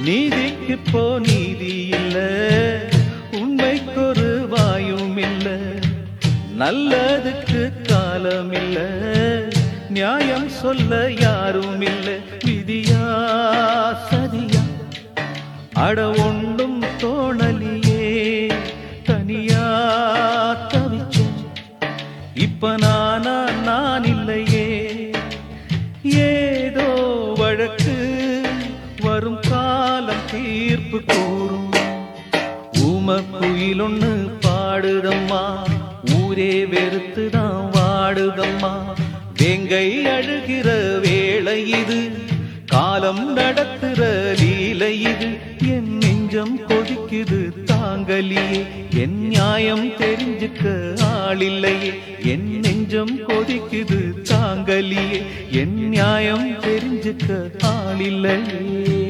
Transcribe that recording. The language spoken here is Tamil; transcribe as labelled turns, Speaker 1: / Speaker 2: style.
Speaker 1: நீதிக்கு போ நீதி இல்ல, உண்மைக்கொரு வாயும் இல்ல, நல்லதுக்கு காலம் இல்ல, நியாயம் சொல்ல யாரும் இல்ல. விதியா சதியா அட ஒன்றும் தோணலியே, தனியா தவிச்சேன் இப்ப நான் இல்லையே. ஏதோ வழக்கு வரும் காலம் தீர்ப்பு கூறும். ஊமக்குயில் ஒண்ணு பாடுதம்மா, ஊரே வெறுத்துதான் வாடுதம்மா. வேங்கை அழுகிற வேளை இது, காலம் நடத்துற லீலை இது. என் நெஞ்சம் கொதிக்குது தாங்கலியே, என் நியாயம் தெரிஞ்சுக்க ஆளில்லையே. என் நெஞ்சம் கொதிக்குது தாங்கலியே, என் நியாயம் தெரிஞ்சுக்க ஆளில்லையே.